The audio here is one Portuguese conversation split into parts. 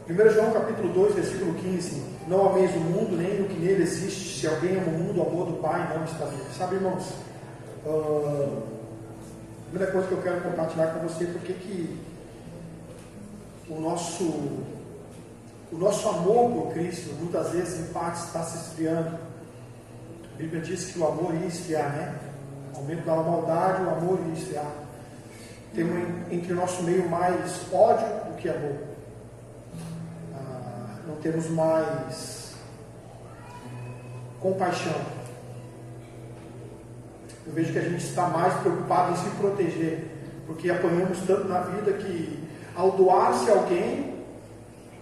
1 João capítulo 2, versículo 15: não ameis o mundo, nem o que nele existe. Se alguém ama o mundo, o amor do Pai não está nele. Sabe, irmãos, a primeira coisa que eu quero compartilhar com você, porque que o nosso amor por Cristo, muitas vezes, em parte, está se esfriando. A Bíblia diz que o amor ia esfriar, né? O aumento da maldade, o amor ia esfriar. Temos entre o nosso meio mais ódio do que amor. Não temos mais compaixão. Eu vejo que a gente está mais preocupado em se proteger, porque apanhamos tanto na vida que, ao doar-se a alguém,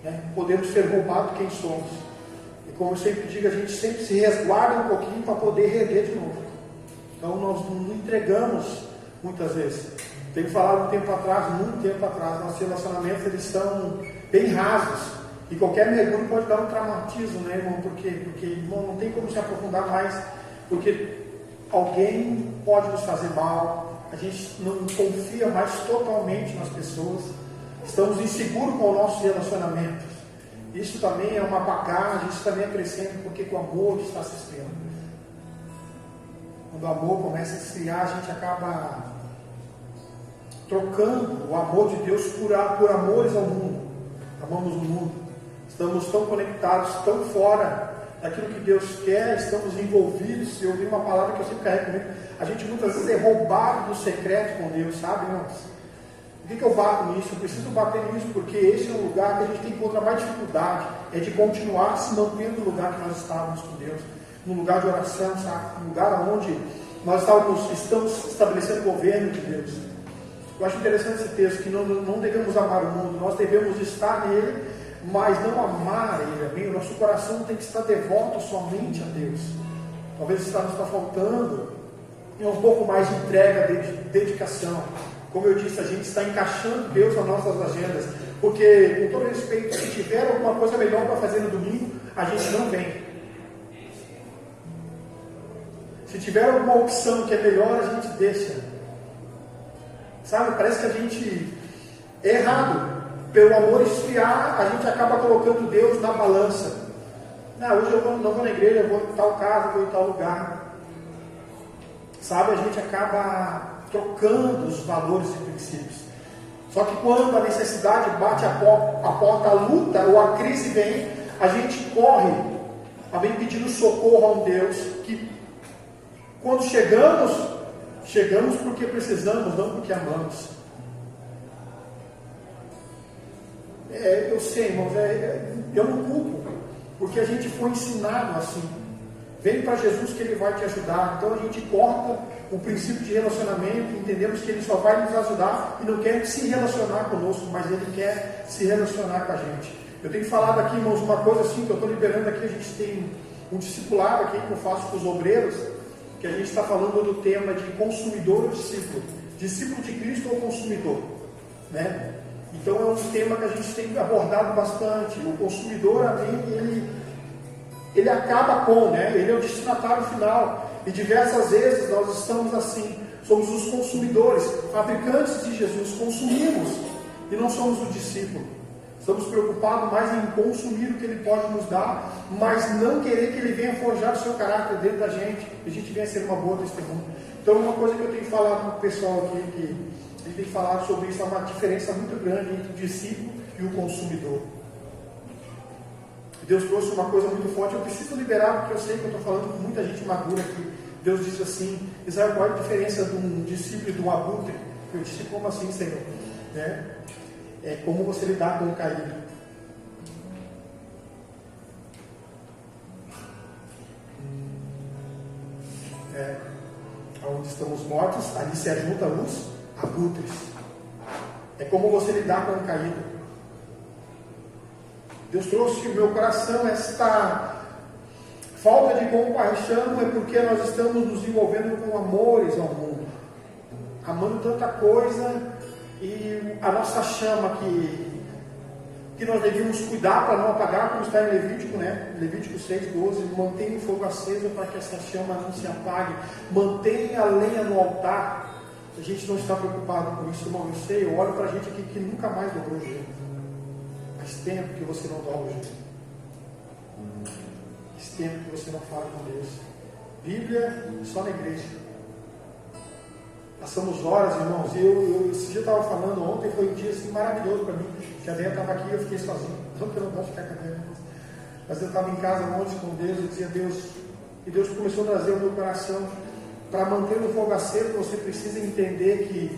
né, podemos ser roubados quem somos. E como eu sempre digo, a gente sempre se resguarda um pouquinho para poder render de novo. Então nós não entregamos muitas vezes. Tenho falado muito tempo atrás, nossos relacionamentos eles são bem rasos. E qualquer mergulho pode dar um traumatismo, né, irmão? Porque irmão, não tem como se aprofundar mais, porque alguém pode nos fazer mal, a gente não confia mais totalmente nas pessoas, estamos inseguros com os nossos relacionamentos. Isso também é uma bagagem, isso também é crescendo, porque o amor está se esfriando. Quando o amor começa a esfriar, a gente acaba trocando o amor de Deus por amores ao mundo. Amamos o mundo. Estamos tão conectados, tão fora daquilo que Deus quer, estamos envolvidos. Eu ouvi uma palavra que eu sempre carrego comigo. A gente muitas vezes é roubado do secreto com Deus, sabe, irmãos? Por que eu bato nisso? Eu preciso bater nisso porque esse é um lugar que a gente tem que encontrar mais dificuldade, é de continuar se mantendo no lugar que nós estávamos com Deus, no lugar de oração, sabe? No lugar onde nós estamos estabelecendo o governo de Deus. Eu acho interessante esse texto, que não devemos amar o mundo, nós devemos estar nele, mas não amar ele, amém? O nosso coração tem que estar devoto somente a Deus. Talvez nos está faltando um pouco mais de entrega, de dedicação. Como eu disse, a gente está encaixando Deus nas nossas agendas, porque, com todo respeito, se tiver alguma coisa melhor para fazer no domingo, a gente não vem. Se tiver alguma opção que é melhor, a gente deixa. Sabe, parece que a gente é errado. Pelo amor esfriar, a gente acaba colocando Deus na balança. Hoje eu não vou na igreja, eu vou em tal casa, vou em tal lugar. Sabe, a gente acaba trocando os valores e princípios. Só que quando a necessidade bate a porta, a luta ou a crise vem, a gente corre, vem pedindo socorro a um Deus que, quando chegamos porque precisamos, não porque amamos. Eu sei, irmãos, eu não culpo, porque a gente foi ensinado assim. Vem para Jesus que Ele vai te ajudar. Então a gente corta o princípio de relacionamento, entendemos que Ele só vai nos ajudar e não quer se relacionar conosco, mas Ele quer se relacionar com a gente. Eu tenho falado aqui, irmãos, uma coisa assim que eu estou liberando aqui. A gente tem um discipulado aqui que eu faço com os obreiros, que a gente está falando do tema de consumidor ou discípulo. Discípulo de Cristo ou consumidor, né? Então é um tema que a gente tem abordado bastante. O consumidor, ele acaba com, né? Ele é o destinatário final. E diversas vezes nós estamos assim, somos os consumidores, fabricantes de Jesus, consumimos e não somos o discípulo. Estamos preocupados mais em consumir o que Ele pode nos dar, mas não querer que Ele venha forjar o seu caráter dentro da gente, e a gente venha ser uma boa testemunha. Então uma coisa que eu tenho falado com o pessoal aqui, que a gente tem falado sobre isso, há uma diferença muito grande entre o discípulo e o consumidor. Deus trouxe uma coisa muito forte. Eu preciso liberar, porque eu sei que eu estou falando com muita gente madura aqui. Deus disse assim: Israel, qual é a diferença de um discípulo e de um abutre? Eu disse: como assim, Senhor? É como você lidar com o caído. Onde estamos mortos, ali se ajunta os abutres. É como você lidar com o caído. Deus trouxe o meu coração esta falta de compaixão, é porque nós estamos nos envolvendo com amores ao mundo, amando tanta coisa, e a nossa chama que nós devíamos cuidar para não apagar, como está em Levítico, né? Levítico 6:12, mantenha o fogo aceso para que essa chama não se apague, mantenha a lenha no altar. A gente não está preocupado com isso, irmão. Eu sei, eu olho para a gente aqui que nunca mais dobrou o joelho. A Faz tempo que você não dobra o joelho. Faz tempo que você não fala com Deus. Bíblia só na igreja. Passamos horas, irmãos. Esse dia eu estava falando ontem, foi um dia assim, maravilhoso para mim. Que a Deia estava aqui e eu fiquei sozinho. Não que eu não gosto de ficar com a Deia, mas eu estava em casa longe com Deus e dizia: Deus. E Deus começou a trazer o meu coração para manter no fogo aceso. Você precisa entender que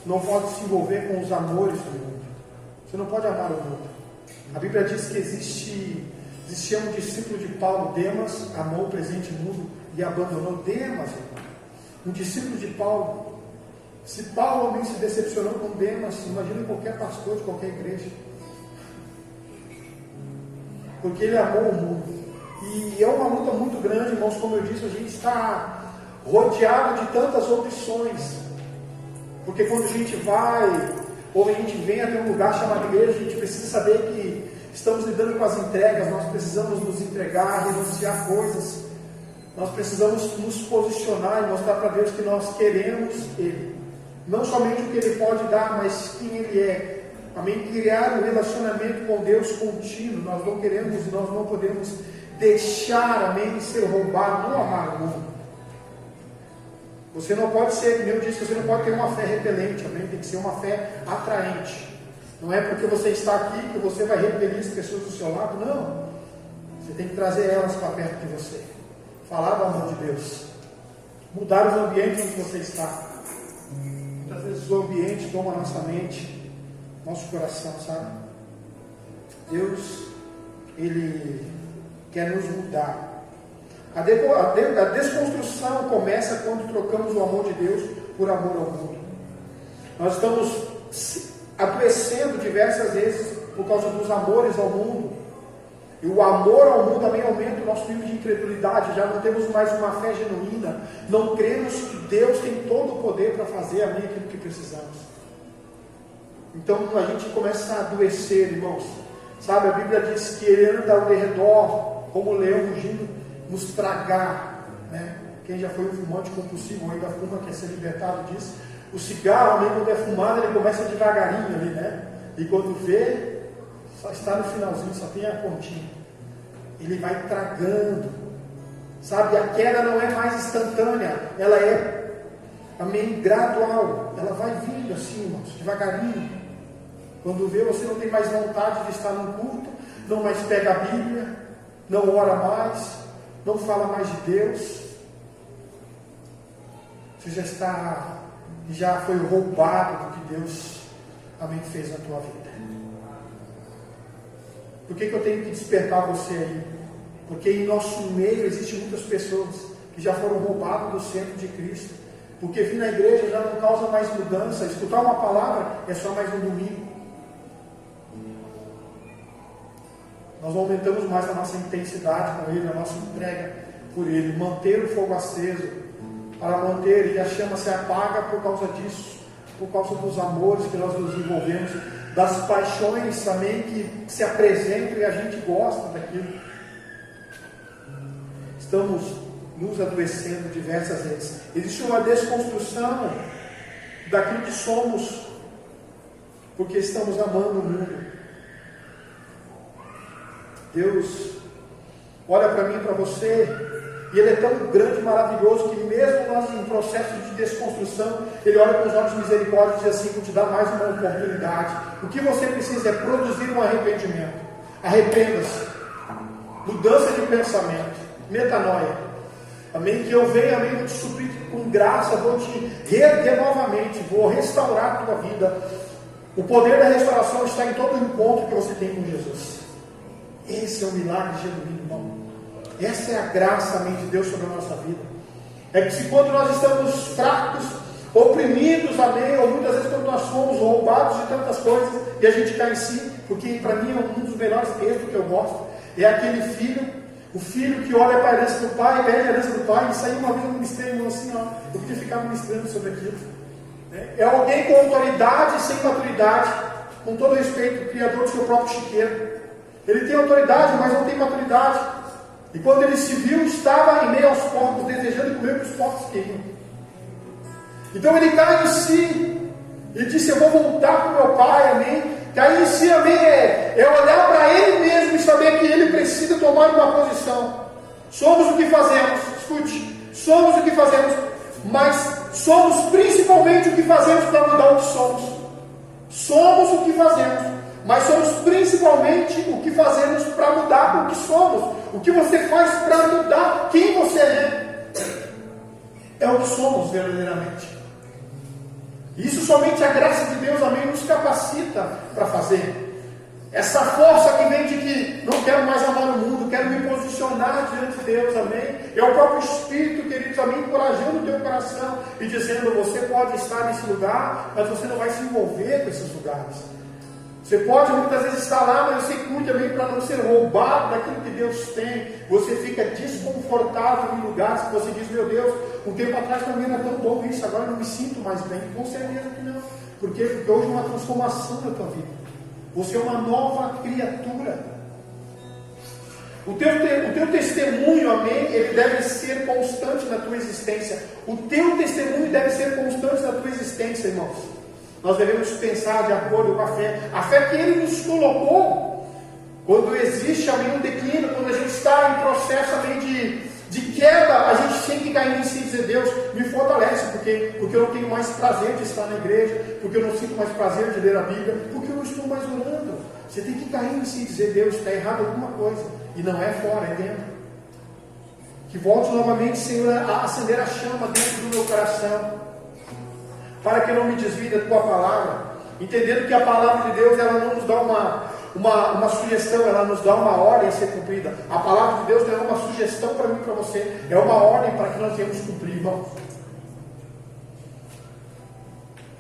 não pode se envolver com os amores do mundo. Você não pode amar o mundo. A Bíblia diz que existia um discípulo de Paulo, Demas, amou o presente mundo e abandonou. Demas, um discípulo de Paulo. Se Paulo também se decepcionou com Demas, imagina qualquer pastor de qualquer igreja. Porque ele amou o mundo. E é uma luta muito grande, irmãos. Como eu disse, a gente está rodeado de tantas opções. Porque quando a gente vai, ou a gente vem até um lugar chamado igreja, a gente precisa saber que estamos lidando com as entregas. Nós precisamos nos entregar, renunciar coisas. Nós precisamos nos posicionar e mostrar para Deus que nós queremos Ele. Não somente o que Ele pode dar, mas quem Ele é. Amém? Criar um relacionamento com Deus contínuo. Nós não queremos e nós não podemos deixar, amém, ser roubado, não amar o mundo. Você não pode ser, como eu disse, você não pode ter uma fé repelente, amém? Tem que ser uma fé atraente. Não é porque você está aqui que você vai repelir as pessoas do seu lado, não. Você tem que trazer elas para perto de você. Falar do amor de Deus. Mudar os ambientes onde você está. Muitas vezes o ambiente toma a nossa mente, nosso coração, sabe? Deus, Ele quer nos mudar. A desconstrução começa quando trocamos o amor de Deus por amor ao mundo. Nós estamos adoecendo diversas vezes por causa dos amores ao mundo. E o amor ao mundo também aumenta o nosso nível de incredulidade. Já não temos mais uma fé genuína. Não cremos que Deus tem todo o poder para fazer amém aquilo que precisamos. Então a gente começa a adoecer, irmãos. Sabe, a Bíblia diz que Ele anda ao redor como um leão rugindo, nos tragar, né? Quem já foi um fumante compulsivo ou ainda fuma, quer ser libertado disso. O cigarro, nem quando é fumado, ele começa devagarinho ali, né? E quando vê, só está no finalzinho, só tem a pontinha. Ele vai tragando, sabe? A queda não é mais instantânea, ela é, amém, gradual. Ela vai vindo assim, irmãos, devagarinho. Quando vê, você não tem mais vontade de estar no culto, não mais pega a Bíblia, não ora mais, não fala mais de Deus. Você já foi roubado do que Deus, amém, fez na tua vida. Por que eu tenho que despertar você aí? Porque em nosso meio existem muitas pessoas que já foram roubadas do centro de Cristo. Porque vir na igreja já não causa mais mudança. Escutar uma palavra é só mais um domingo. Nós aumentamos mais a nossa intensidade com Ele, a nossa entrega por Ele. Manter o fogo aceso, para manter, e a chama se apaga por causa disso, por causa dos amores que nós nos envolvemos, das paixões também que se apresentam e a gente gosta daquilo. Estamos nos adoecendo diversas vezes. Existe uma desconstrução daquilo que somos, porque estamos amando o mundo. Deus olha para mim e para você, e Ele é tão grande e maravilhoso que mesmo nós em processo de desconstrução, Ele olha com os olhos de misericórdia e diz assim: vou te dar mais uma oportunidade. O que você precisa é produzir um arrependimento. Arrependa-se. Mudança de pensamento. Metanoia. Amém? Que eu venha, amém, vou te suprir com graça, vou te reerguer novamente, vou restaurar a tua vida. O poder da restauração está em todo o encontro que você tem com Jesus. Esse é o milagre genuíno, irmão. Essa é a graça, amém, de Deus sobre a nossa vida. É que se quando nós estamos fracos, oprimidos, amém, ou muitas vezes quando nós somos roubados de tantas coisas, e a gente cai em si, porque para mim é um dos melhores textos que eu gosto, é aquele filho, o filho que olha para a herança do pai, pede a herança do pai, e saiu uma vez no ministério assim, ó, eu podia ficar ministrando sobre aquilo. É alguém com autoridade e sem maturidade, com todo respeito, o criador do seu próprio chiqueiro. Ele tem autoridade, mas não tem maturidade. E quando ele se viu, estava em meio aos porcos, desejando comer o que os porcos queriam. Então ele cai em si. Ele disse: eu vou voltar para o meu pai, amém. Que aí em si, amém, é olhar para Ele mesmo e saber que Ele precisa tomar uma posição. Somos o que fazemos, escute, somos o que fazemos, mas somos principalmente o que fazemos para mudar o que somos. Somos o que fazemos, mas somos principalmente o que fazemos para mudar o que somos. O que você faz para mudar quem você é o que somos verdadeiramente. Isso somente a graça de Deus, amém, nos capacita para fazer. Essa força que vem de que não quero mais amar o mundo, quero me posicionar diante de Deus, amém. É o próprio Espírito, queridos, amém, encorajando o teu coração e dizendo: você pode estar nesse lugar, mas você não vai se envolver com esses lugares. Você pode muitas vezes estar lá, mas você cuida também para não ser roubado daquilo que Deus tem. Você fica desconfortável em lugares que você diz: meu Deus, um tempo atrás para mim era tão bom isso, agora eu não me sinto mais bem. Com certeza que não. Por quê? Porque hoje é uma transformação na tua vida. Você é uma nova criatura. O teu testemunho, amém, ele deve ser constante na tua existência. O teu testemunho deve ser constante na tua existência, irmãos. Nós devemos pensar de acordo com a fé que Ele nos colocou. Quando existe, amém, um declínio, quando a gente está em processo, amém, de queda, a gente tem que cair em si e dizer: Deus, me fortalece, porque eu não tenho mais prazer de estar na igreja, porque eu não sinto mais prazer de ler a Bíblia, porque eu não estou mais orando. Você tem que cair em si e dizer: Deus, está errado alguma coisa, e não é fora, é dentro. Que volte novamente, Senhor, a acender a chama dentro do meu coração, para que eu não me desvie da tua palavra, entendendo que a palavra de Deus, ela não nos dá uma sugestão, ela nos dá uma ordem a ser cumprida. A palavra de Deus não é uma sugestão para mim e para você, é uma ordem para que nós venhamos cumprir, irmãos.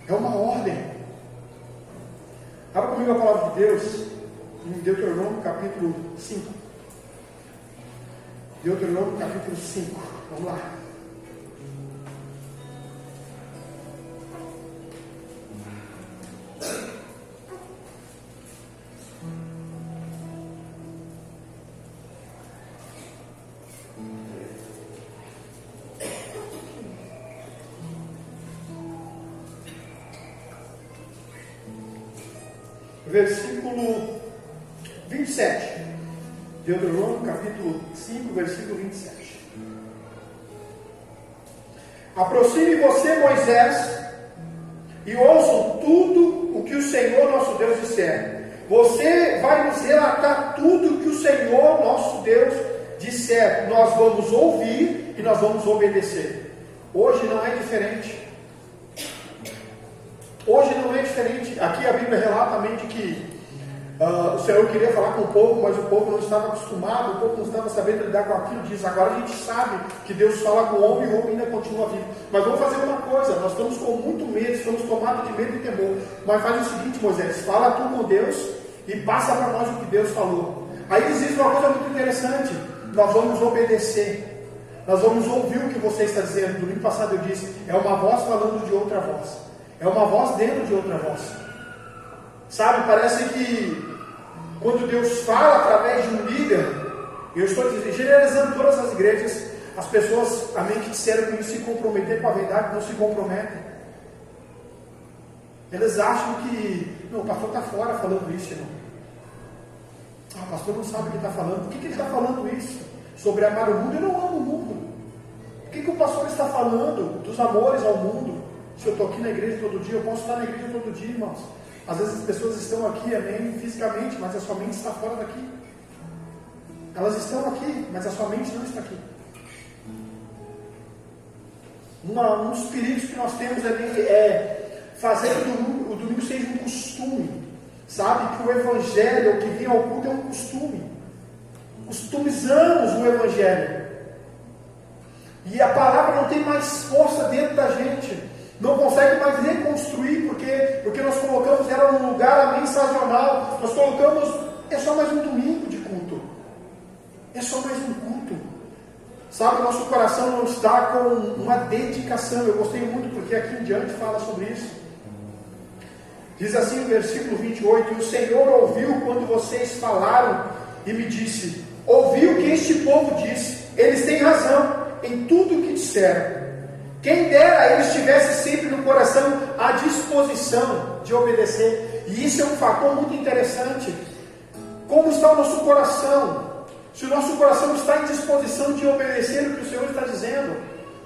É uma ordem. Abra comigo a palavra de Deus em Deuteronômio capítulo 5. Deuteronômio capítulo 5. Vamos lá. Versículo 27. Deuteronômio capítulo 5, versículo 27. Aproxime você, Moisés, e ouçam tudo o que o Senhor nosso Deus disser. Você vai nos relatar tudo o que o Senhor nosso Deus disser. Nós vamos ouvir e nós vamos obedecer. Hoje não é diferente. Hoje não é diferente. Aqui a Bíblia relata também de que o Senhor queria falar com o povo, mas o povo não estava acostumado, o povo não estava sabendo lidar com aquilo. Diz: agora a gente sabe que Deus fala com o homem e o homem ainda continua vivo. Mas vamos fazer uma coisa: nós estamos com muito medo, estamos tomados de medo e temor. Mas faz o seguinte, Moisés: fala tu com Deus e passa para nós o que Deus falou. Aí eles dizem uma coisa muito interessante: nós vamos obedecer, nós vamos ouvir o que você está dizendo. Domingo passado eu disse: é uma voz falando de outra voz. É uma voz dentro de outra voz. Sabe, parece que quando Deus fala através de um líder, eu estou generalizando todas as igrejas, as pessoas, amém, que disseram que não se comprometer com a verdade, não se comprometem. Eles acham que, não, o pastor está fora falando isso, irmão. O pastor não sabe o que está falando. Por que ele está falando isso? Sobre amar o mundo? Eu não amo o mundo. Por que o pastor está falando dos amores ao mundo? Se eu estou aqui na igreja todo dia, eu posso estar na igreja todo dia, irmãos. Às vezes as pessoas estão aqui, amém, fisicamente, mas a sua mente está fora daqui. Elas estão aqui, mas a sua mente não está aqui. Um dos perigos que nós temos é fazer o domingo seja um costume. Sabe que o evangelho, o que vem ao culto, é um costume. Customizamos o evangelho. E a palavra não tem mais força dentro da gente. Não consegue mais reconstruir, porque nós colocamos ela num lugar sazonal. Nós colocamos, é só mais um domingo de culto. É só mais um culto. Sabe, nosso coração não está com uma dedicação. Eu gostei muito porque aqui em diante fala sobre isso. Diz assim o versículo 28: e o Senhor ouviu quando vocês falaram e me disse: ouvi o que este povo disse, eles têm razão em tudo o que disseram. Quem dera eles tivessem sempre no coração a disposição de obedecer. E isso é um fator muito interessante. Como está o nosso coração? Se o nosso coração está em disposição de obedecer o que o Senhor está dizendo,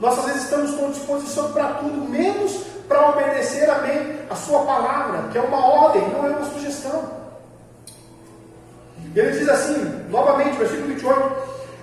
nós às vezes estamos com disposição para tudo, menos para obedecer, amém, a sua palavra, que é uma ordem, não é uma sugestão. Ele diz assim, novamente, versículo 28,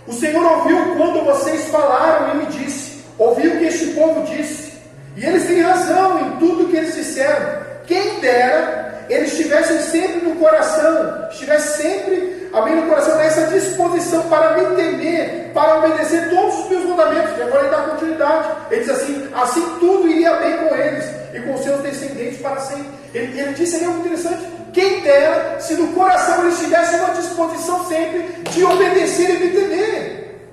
o Senhor ouviu quando vocês falaram e me disse, ouviu o que este povo disse, e eles têm razão em tudo que eles disseram. Quem dera eles estivessem sempre no coração, estivessem sempre, amém, no coração, nessa disposição para me temer, para obedecer todos os meus mandamentos. E agora ele dá continuidade. Ele diz assim tudo iria bem com eles e com seus descendentes para sempre. Ele disse ali algo interessante. Quem dera se no coração eles tivessem uma disposição sempre de obedecer e me temer.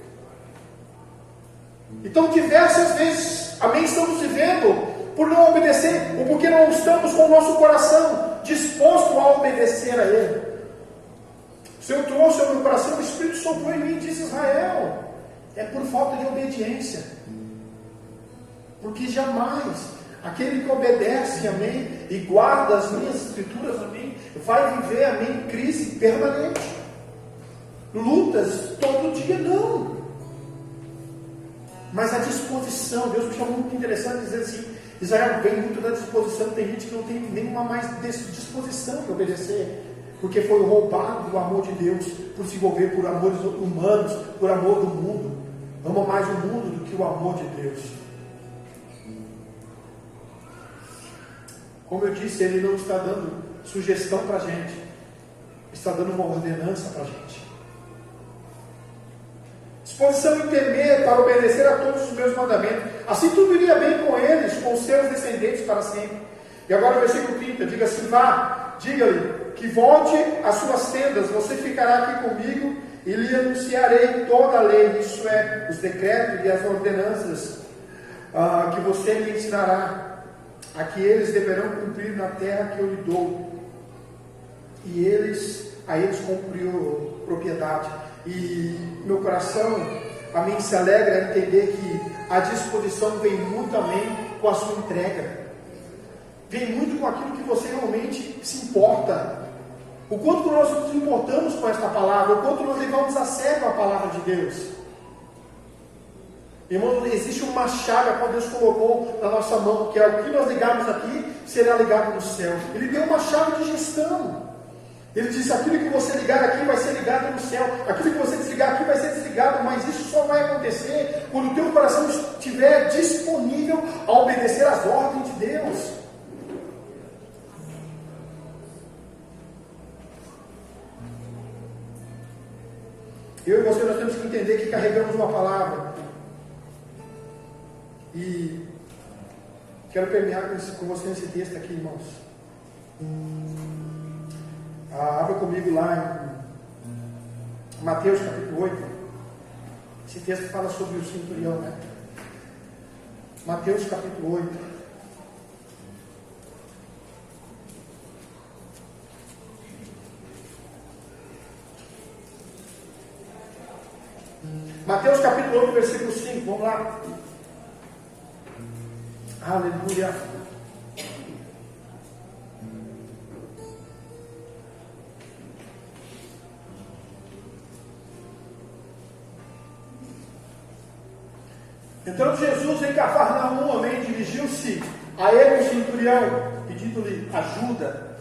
Então diversas vezes, amém, estamos vivendo por não obedecer, ou porque não estamos com o nosso coração disposto a obedecer a Ele. O Senhor trouxe ao meu coração, o Espírito soprou em mim, disse Israel, é por falta de obediência. Porque jamais aquele que obedece, amém, e guarda as minhas escrituras, amém, vai viver, amém, crise permanente, lutas todo dia, não. Mas a disposição, Deus me chamou muito interessante dizer assim, Israel vem muito da disposição, tem gente que não tem nenhuma mais disposição de obedecer, porque foi roubado do amor de Deus, por se envolver por amores humanos, por amor do mundo, ama mais o mundo do que o amor de Deus. Como eu disse, Ele não está dando sugestão para a gente, está dando uma ordenança para a gente. Disposição em temer para obedecer a todos os meus mandamentos. Assim tudo iria bem com eles, com seus descendentes para sempre. E agora o versículo 30, diga assim, diga-lhe que volte às suas tendas, você ficará aqui comigo e lhe anunciarei toda a lei, isso é, os decretos e as ordenanças que você lhe ensinará, a que eles deverão cumprir na terra que eu lhe dou. E a eles cumpriu propriedade. E meu coração, amém, se alegra em entender que a disposição vem muito, amém, com a sua entrega. Vem muito com aquilo que você realmente se importa. O quanto nós nos importamos com esta palavra, o quanto nós levamos a sério a palavra de Deus. Irmão, existe uma chave que Deus colocou na nossa mão, que é o que nós ligarmos aqui, será ligado no céu. Ele deu uma chave de gestão. Ele disse, aquilo que você ligar aqui vai ser ligado no céu, aquilo que você desligar aqui vai ser desligado, mas isso só vai acontecer quando o teu coração estiver disponível a obedecer às ordens de Deus. Eu e você, nós temos que entender que carregamos uma palavra. E quero permear com você esse texto aqui, irmãos. Abra comigo lá em Mateus capítulo 8. Esse texto fala sobre o centurião, né? Mateus capítulo 8. Mateus capítulo 8, versículo 5. Vamos lá. Aleluia. Entrando Jesus em Cafarnaum, amém, dirigiu-se a ele um centurião, pedindo-lhe ajuda.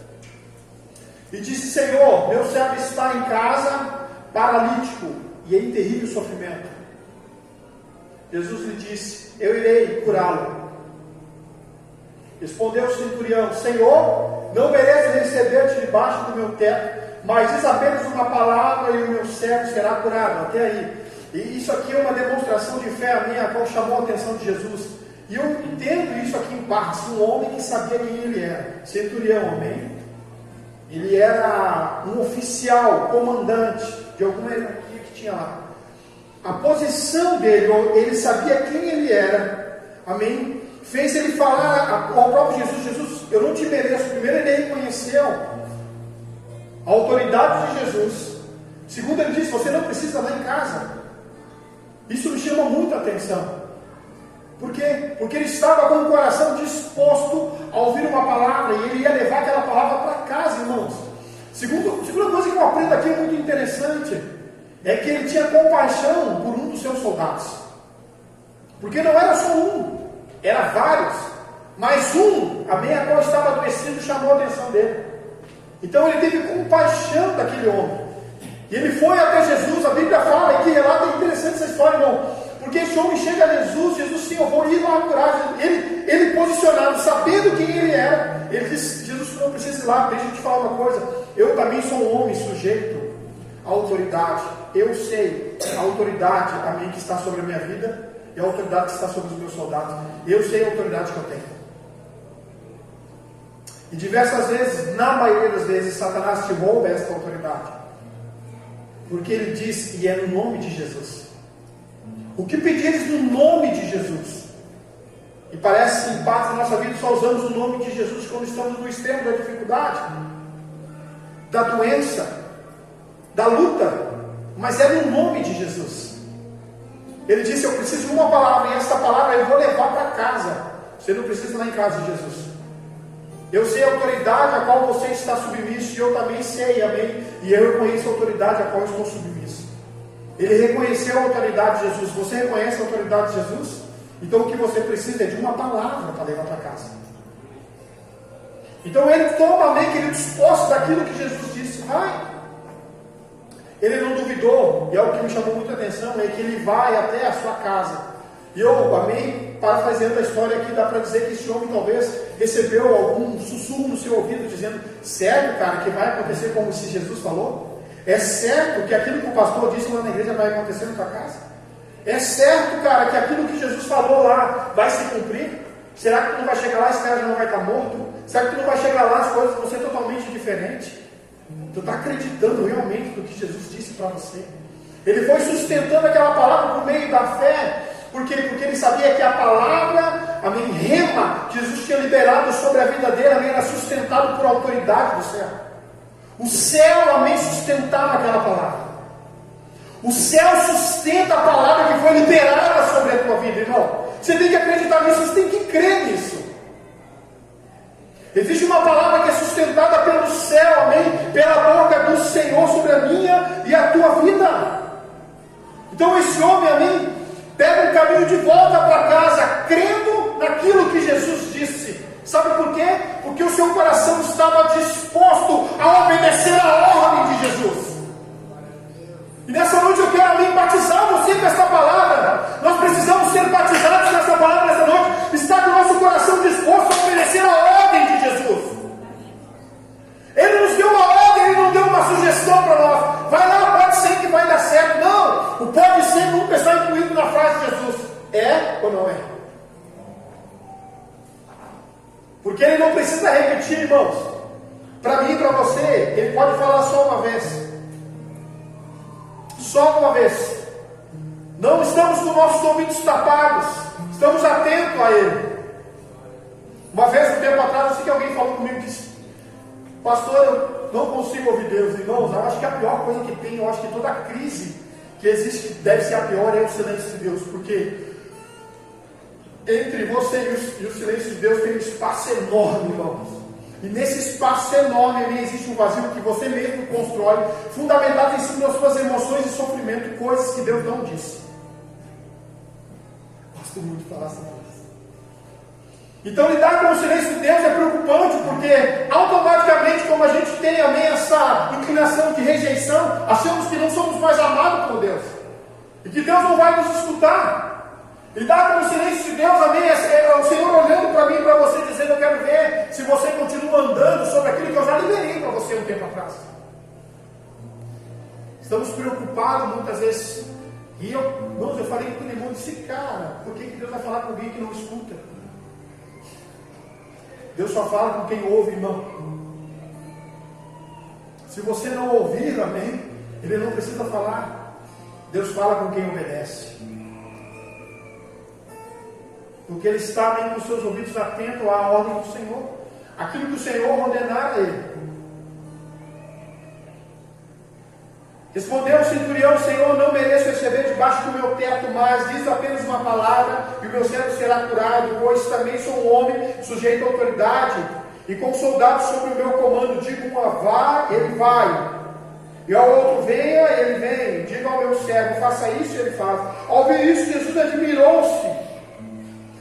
E disse, Senhor, meu servo está em casa, paralítico, e em terrível sofrimento. Jesus lhe disse, eu irei curá-lo. Respondeu o centurião, Senhor, não mereço receber-te debaixo do meu teto, mas diz apenas uma palavra e o meu servo será curado. Até aí. E isso aqui é uma demonstração de fé a minha, a qual chamou a atenção de Jesus. E eu entendo isso aqui em partes. Um homem que sabia quem ele era. Centurião, amém? Ele era um oficial, comandante de alguma hierarquia que tinha lá. A posição dele, ele sabia quem ele era, amém? Fez ele falar ao próprio Jesus, eu não te mereço. Primeiro ele reconheceu a autoridade de Jesus. Segundo ele disse, você não precisa lá em casa. Isso me chama muita atenção. Por quê? Porque ele estava com o coração disposto a ouvir uma palavra e ele ia levar aquela palavra para casa, irmãos. Segunda coisa que eu aprendo aqui muito interessante é que ele tinha compaixão por um dos seus soldados. Porque não era só um, era vários. Mas um, a qual estava adoecido, chamou a atenção dele. Então ele teve compaixão daquele homem. E ele foi até Jesus. A Bíblia fala, e que relata, é interessante essa história, irmão. Porque esse homem chega a Jesus, sim, eu vou ir lá curar. Ele posicionado, sabendo quem ele era, ele disse: Jesus, tu não precisa ir lá, deixa eu te falar uma coisa. Eu também sou um homem sujeito à autoridade. Eu sei a autoridade, amém, que está sobre a minha vida e a autoridade que está sobre os meus soldados. Eu sei a autoridade que eu tenho. E diversas vezes, na maioria das vezes, Satanás te rouba esta autoridade. Porque ele diz, e é no nome de Jesus. O que pedires no nome de Jesus? E parece que em parte da nossa vida só usamos o nome de Jesus quando estamos no extremo da dificuldade, da doença, da luta. Mas é no nome de Jesus. Ele disse: eu preciso de uma palavra, e essa palavra eu vou levar para casa. Você não precisa ir lá em casa de Jesus. Eu sei a autoridade a qual você está submisso, e eu também sei, amém. E eu reconheço a autoridade a qual eu estou submisso. Ele reconheceu a autoridade de Jesus. Você reconhece a autoridade de Jesus? Então o que você precisa é de uma palavra para levar para casa. Então ele toma, amém, queridos, posse daquilo que Jesus disse. Vai. Ele não duvidou, e é o que me chamou muita atenção, é que ele vai até a sua casa. E eu, amém, parafraseando a história aqui, dá para dizer que esse homem talvez recebeu algum sussurro no seu ouvido, dizendo: certo, cara, que vai acontecer como se Jesus falou? É certo que aquilo que o pastor disse lá na igreja vai acontecer na tua casa? É certo, cara, que aquilo que Jesus falou lá vai se cumprir? Será que tu não vai chegar lá e esse cara já não vai estar morto? Será que tu não vai chegar lá, as coisas vão ser totalmente diferentes? Tu está acreditando realmente no que Jesus disse para você? Ele foi sustentando aquela palavra por meio da fé. Por quê? Porque ele sabia que a palavra, amém, rema, que Jesus tinha liberado sobre a vida dele, amém, era sustentado por autoridade do céu. O céu, amém, sustentava aquela palavra. O céu sustenta a palavra que foi liberada sobre a tua vida, irmão. Você tem que acreditar nisso, você tem que crer nisso. Existe uma palavra que é sustentada pelo céu, amém, pela boca do Senhor sobre a minha e a tua vida. Então esse homem, amém, pega um caminho de volta para casa, crendo naquilo que Jesus disse. Sabe por quê? Porque o seu coração estava disposto a obedecer a ordem de Jesus. E nessa noite eu quero, amém, batizar você com essa palavra. Nós precisamos ser batizados nessa palavra nessa noite. Está com o nosso coração disposto a obedecer a ordem de Jesus. Ele nos deu uma ordem, Ele não deu uma sugestão para nós. Vai lá, pode ser que vai dar certo. Não, o pode ser nunca está incluído na frase de Jesus. É ou não é? Porque Ele não precisa repetir, irmãos. Para mim e para você, Ele pode falar só uma vez. Só uma vez. Não estamos com nossos ouvidos tapados. Estamos atentos a Ele. Uma vez, um tempo atrás, eu sei que alguém falou comigo e disse: pastor, eu não consigo ouvir Deus. Irmãos, eu acho que a pior coisa que tem, eu acho que toda a crise que existe, que deve ser a pior, é o silêncio de Deus. Porque entre você e o silêncio de Deus tem um espaço enorme, irmãos. E nesse espaço enorme existe um vazio que você mesmo constrói, fundamentado em cima das suas emoções e sofrimento, coisas que Deus não disse. Gosto muito de falar sobre isso. Então lidar com o silêncio de Deus é preocupante, porque automaticamente, como a gente tem, amém, essa inclinação de rejeição, achamos que não somos mais amados por Deus, e que Deus não vai nos escutar. Lidar com o silêncio de Deus, amém, é o Senhor olhando para mim e para você, dizendo: eu quero ver se você continua andando sobre aquilo que eu já liberei para você um tempo atrás. Estamos preocupados muitas vezes. E eu falei com o irmão, disse: cara, por que Deus vai falar com alguém que não escuta? Deus só fala com quem ouve, irmão. Se você não ouvir, amém, Ele não precisa falar. Deus fala com quem obedece. Porque Ele está bem com os seus ouvidos atentos à ordem do Senhor. Aquilo que o Senhor ordenar a Ele. Respondeu o centurião: Senhor, não mereço receber debaixo do meu teto, mas diz apenas uma palavra e o meu servo será curado, pois também sou um homem sujeito à autoridade e com soldados sobre o meu comando. Digo uma, vá, ele vai, e ao outro, venha, ele vem. Diga ao meu servo, faça isso, ele faz. Ao ouvir isso, Jesus admirou-se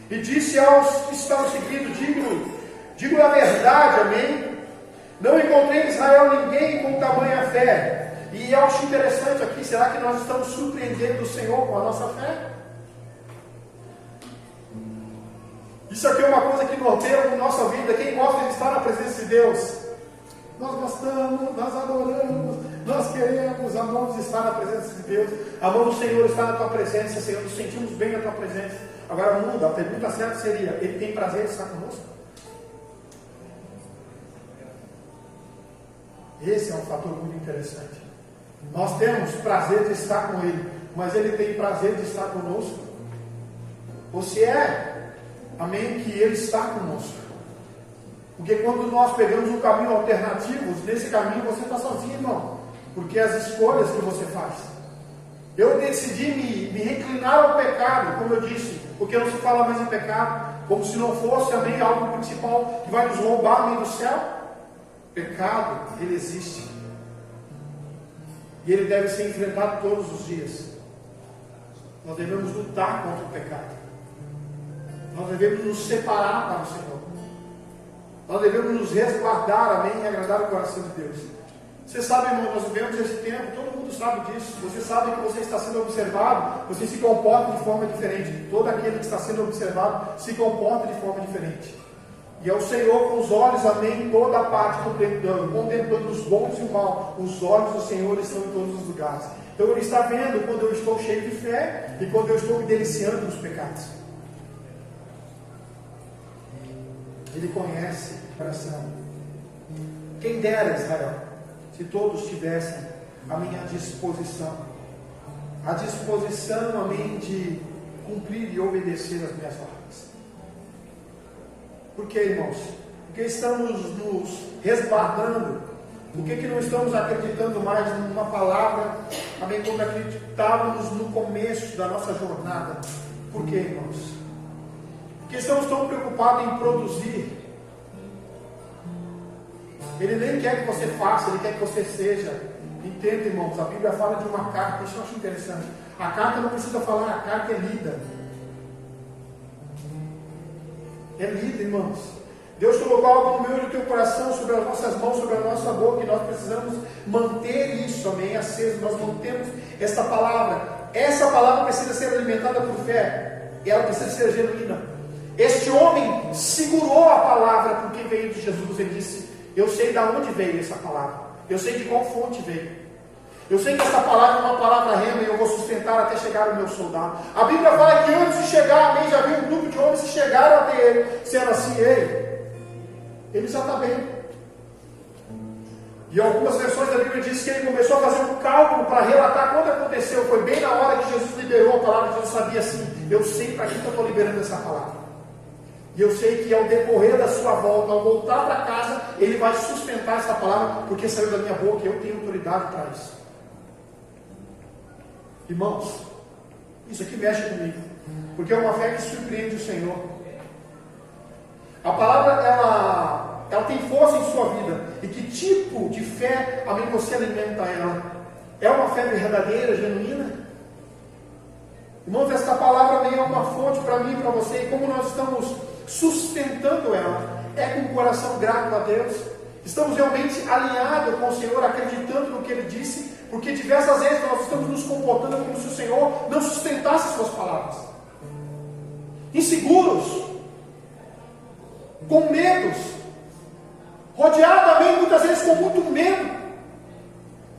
e disse aos que estavam seguindo: digo a verdade, amém? Não encontrei em Israel ninguém com tamanha fé. E eu acho interessante aqui, será que nós estamos surpreendendo o Senhor com a nossa fé? Isso aqui é uma coisa que norteia a nossa vida. Quem gosta de estar na presença de Deus? Nós gostamos, nós adoramos, nós queremos, amamos estar na presença de Deus. Amamos o Senhor, estar na tua presença, Senhor, nos sentimos bem na tua presença. Agora muda, a pergunta certa seria: Ele tem prazer em estar conosco? Esse é um fator muito interessante. Nós temos prazer de estar com Ele, mas Ele tem prazer de estar conosco? Ou se é, amém, que Ele está conosco? Porque quando nós pegamos um caminho alternativo, nesse caminho você está sozinho, irmão. Porque as escolhas que você faz. Eu decidi me reclinar ao pecado, como eu disse, porque não se fala mais em pecado, como se não fosse, amém, algo principal que vai nos roubar, amém, do céu. Pecado, ele existe. E ele deve ser enfrentado todos os dias. Nós devemos lutar contra o pecado. Nós devemos nos separar para o Senhor. Nós devemos nos resguardar, amém, e agradar o coração de Deus. Você sabe, irmão, nós vivemos esse tempo, todo mundo sabe disso. Você sabe que você está sendo observado, você se comporta de forma diferente. Todo aquele que está sendo observado se comporta de forma diferente. E é o Senhor com os olhos, amém, em toda a parte, contemplando os bons e o mal. Os olhos do Senhor estão em todos os lugares. Então Ele está vendo quando eu estou cheio de fé e quando eu estou me deliciando nos pecados. Ele conhece o coração. Quem dera, Israel, se todos tivessem a minha disposição. A disposição, amém, de cumprir e obedecer as minhas ordens. Por que, irmãos? Porque estamos nos resguardando. Por que não estamos acreditando mais numa palavra, amém, como acreditávamos no começo da nossa jornada? Por que, irmãos? Porque estamos tão preocupados em produzir. Ele nem quer que você faça, Ele quer que você seja. Entenda, irmãos, a Bíblia fala de uma carta, isso eu acho interessante. A carta não precisa falar, a carta é lida. É lida, irmãos. Deus colocou algo no meu e no teu coração, sobre as nossas mãos, sobre a nossa boca, e nós precisamos manter isso, amém, aceso. Nós mantemos esta palavra. Essa palavra precisa ser alimentada por fé, e ela precisa ser genuína. Este homem segurou a palavra porque veio de Jesus. Ele disse: eu sei de onde veio essa palavra, eu sei de qual fonte veio. Eu sei que essa palavra é uma palavra rema e eu vou sustentar até chegar o meu soldado. A Bíblia fala que antes de chegar, amém, já viu um grupo de homens que chegaram até ele, sendo assim: ei, ele já está bem. E algumas versões da Bíblia diz que ele começou a fazer um cálculo para relatar quando aconteceu. Foi bem na hora que Jesus liberou a palavra. Jesus sabia assim: eu sei para que eu estou liberando essa palavra. E eu sei que ao decorrer da sua volta, ao voltar para casa, ele vai sustentar essa palavra, porque saiu da minha boca e eu tenho autoridade para isso. Irmãos, isso aqui mexe comigo, porque é uma fé que surpreende o Senhor. A palavra, ela tem força em sua vida. E que tipo de fé, amém, você alimenta ela? É uma fé verdadeira, genuína? Irmãos, esta palavra nem é uma fonte para mim e para você. E como nós estamos sustentando ela? É com o coração grato a Deus? Estamos realmente alinhados com o Senhor, acreditando no que Ele disse? Porque diversas vezes nós estamos nos comportando como se o Senhor não sustentasse suas palavras. Inseguros, com medos, rodeado, amém, muitas vezes com muito medo,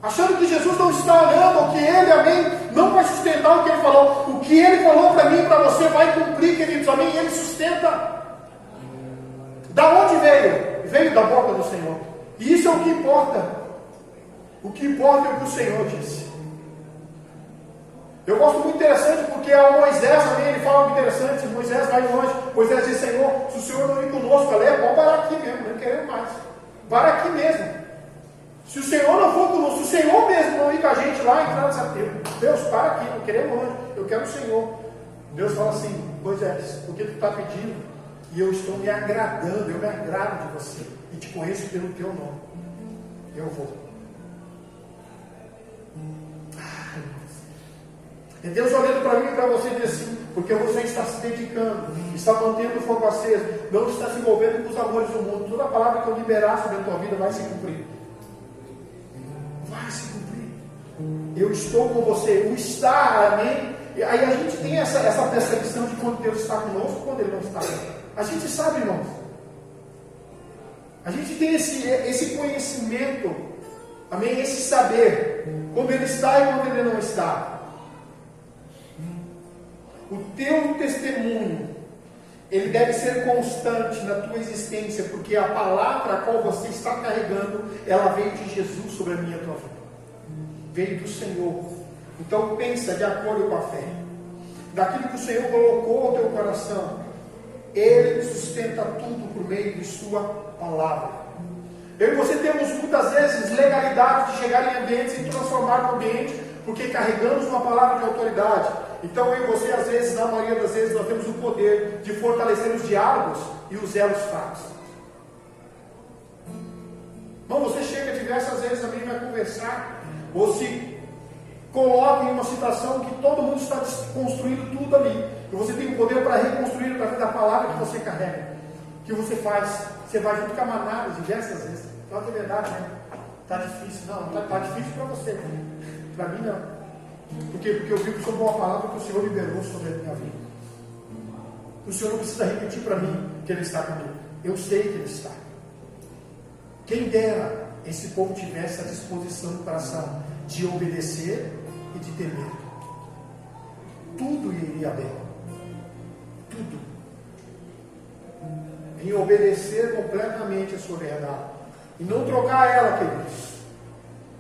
achando que Jesus não está olhando, ou que Ele, amém, não vai sustentar o que Ele falou. O que Ele falou para mim e para você vai cumprir, queridos, amém, Ele sustenta. Da onde veio? Veio da boca do Senhor. E isso é o que importa. O que importa é o que o Senhor disse. Eu gosto muito interessante porque o Moisés também, ele fala algo interessante. Moisés vai longe. Moisés diz: Senhor, se o Senhor não ir conosco, pode parar aqui mesmo, não queremos mais. Para aqui mesmo. Se o Senhor não for conosco, se o Senhor mesmo não ir com a gente lá, querer um anjo, eu quero o Senhor. Deus fala assim: Moisés, o que tu está pedindo? E eu estou me agradando, eu me agrado de você, e te conheço pelo teu nome. Eu vou. E Deus olhando para mim e para você diz assim: porque você está se dedicando, está mantendo o fogo aceso, não está se envolvendo com os amores do mundo. Toda palavra que eu liberar sobre a tua vida vai se cumprir. Vai se cumprir. Eu estou com você. O estar, amém? E aí a gente tem essa percepção de quando Deus está conosco e quando Ele não está. A gente sabe, irmãos. A gente tem esse conhecimento, amém? Esse saber, quando Ele está e quando Ele não está. O teu testemunho, ele deve ser constante na tua existência, porque a palavra a qual você está carregando, ela veio de Jesus sobre a minha e a tua vida. Veio do Senhor. Então pensa de acordo com a fé. Daquilo que o Senhor colocou no teu coração, Ele sustenta tudo por meio de sua palavra. Eu e você temos muitas vezes legalidade de chegar em ambientes e transformar o ambiente, porque carregamos uma palavra de autoridade. Então eu e você, às vezes, na maioria das vezes, nós temos o poder de fortalecer os diálogos e os elos fracos. Irmão, você chega diversas vezes também e vai conversar, ou se coloca em uma situação que todo mundo está desconstruindo tudo ali, e você tem o poder para reconstruir através da palavra que você carrega. O que você faz? Você vai junto com a manada diversas vezes. Fala que é verdade, né? Está difícil. Não, está difícil para você. Para mim não. Por quê? Porque eu vivo sobre uma palavra que o Senhor liberou sobre a minha vida. O Senhor não precisa repetir para mim que Ele está comigo. Eu sei que Ele está. Quem dera esse povo tivesse a disposição do coração de obedecer e de temer. Tudo iria bem. Tudo. Em obedecer completamente a sua verdade. E não trocar ela, queridos,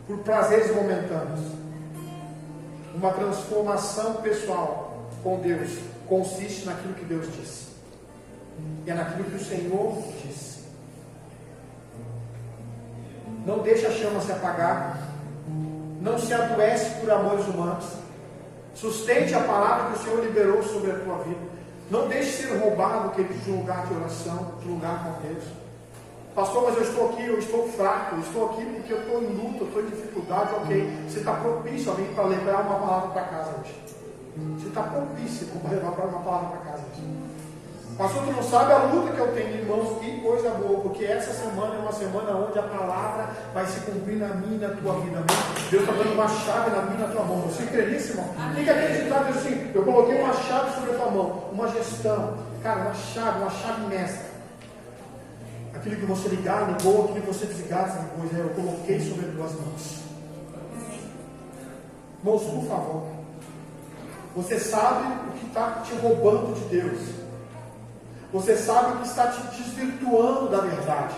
por prazeres momentâneos. Uma transformação pessoal com Deus consiste naquilo que Deus disse. E é naquilo que o Senhor disse. Não deixe a chama se apagar. Não se adoece por amores humanos. Sustente a palavra que o Senhor liberou sobre a tua vida. Não deixe ser roubado, querido, de um lugar de oração, de um lugar com Deus. Pastor, mas eu estou aqui, eu estou fraco, eu estou aqui porque eu estou em luta, eu estou em dificuldade, ok. Você está propício alguém para levar uma palavra para casa hoje. Você está propício para levar uma palavra para casa hoje. Pastor, tu não sabe a luta que eu tenho, irmãos, que coisa boa, porque essa semana é uma semana onde a palavra vai se cumprir na minha e na tua vida. Amém? Deus está dando uma chave na minha e na tua mão. Você crê nisso, irmão? Tem que acreditar, Deus, assim, eu coloquei uma chave sobre a tua mão, uma gestão, cara, uma chave mestra. Aquilo que você ligar, ligou, aquilo que você desligar, desligou, eu coloquei sobre as tuas mãos. Irmãos, por favor, você sabe o que está te roubando de Deus. Você sabe o que está te desvirtuando da verdade.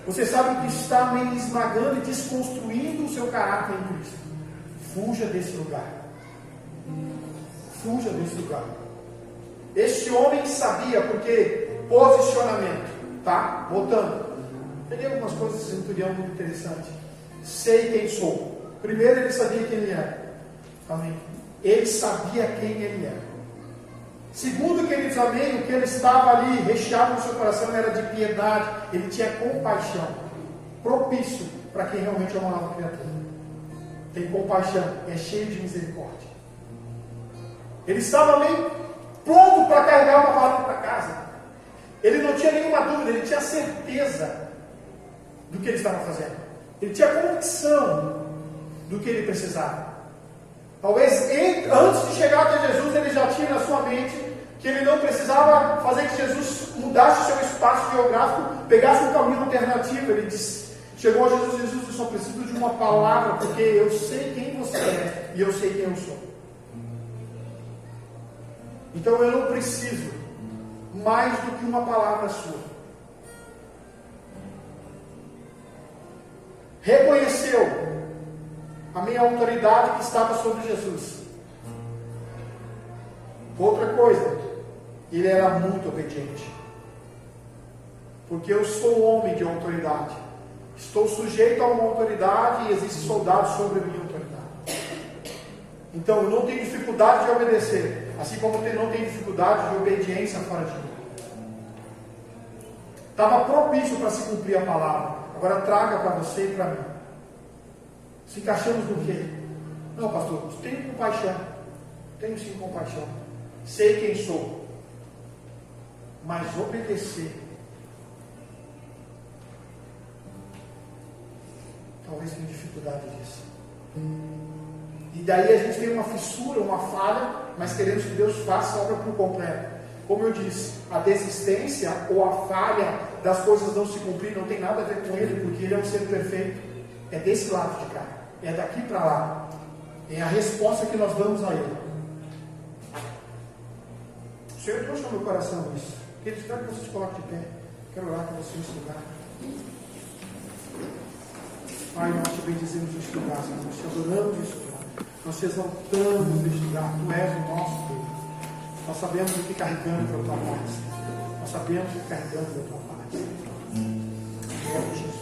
Você sabe o que está meio esmagando e desconstruindo o seu caráter em Cristo. Fuja desse lugar. Fuja desse lugar. Este homem sabia, porque posicionamento. Tá? Voltando. Peguei algumas coisas desse centurião muito interessantes. Sei quem sou. Primeiro, ele sabia quem ele era. Amém. Ele sabia quem ele era. Segundo, queridos, amém, o que ele estava ali recheado no seu coração era de piedade. Ele tinha compaixão. Propício para quem realmente é uma nova criatura. Tem compaixão. É cheio de misericórdia. Ele estava ali pronto para carregar uma palavra para casa. Ele não tinha nenhuma dúvida, ele tinha certeza do que ele estava fazendo. Ele tinha convicção do que ele precisava. Talvez antes de chegar até Jesus, ele já tinha na sua mente que ele não precisava fazer que Jesus mudasse o seu espaço geográfico, pegasse um caminho alternativo. Ele disse, chegou a Jesus, eu só preciso de uma palavra, porque eu sei quem você é e eu sei quem eu sou. Então eu não preciso mais do que uma palavra sua. Reconheceu a minha autoridade que estava sobre Jesus. Outra coisa, ele era muito obediente. Porque eu sou homem de autoridade. Estou sujeito a uma autoridade e existe soldados sobre a minha autoridade. Então eu não tenho dificuldade de obedecer, assim como eu não tenho dificuldade de obediência fora de mim. Estava propício para se cumprir a palavra. Agora traga para você e para mim. Se encaixamos no quê? Não, pastor, tenho compaixão. Tenho sim compaixão. Sei quem sou. Mas obedecer, talvez tenha dificuldade disso. E daí a gente tem uma fissura, uma falha, mas queremos que Deus faça a obra por completo. Como eu disse, a desistência ou a falha das coisas não se cumprir não tem nada a ver com Ele, porque Ele é um ser perfeito. É desse lado de cá, é daqui para lá. É a resposta que nós damos a Ele. O Senhor trouxe ao meu coração isso. Queridos, espero que você se coloque de pé. Quero orar com você nesse lugar. Pai, nós te bendizemos neste lugar, Senhor. Nós te adoramos neste lugar. Nós te exaltamos neste lugar. Tu és o nosso Deus. Nós sabemos o que carregamos da tua paz. Nós sabemos o que carregamos da tua paz. Em nome de Jesus.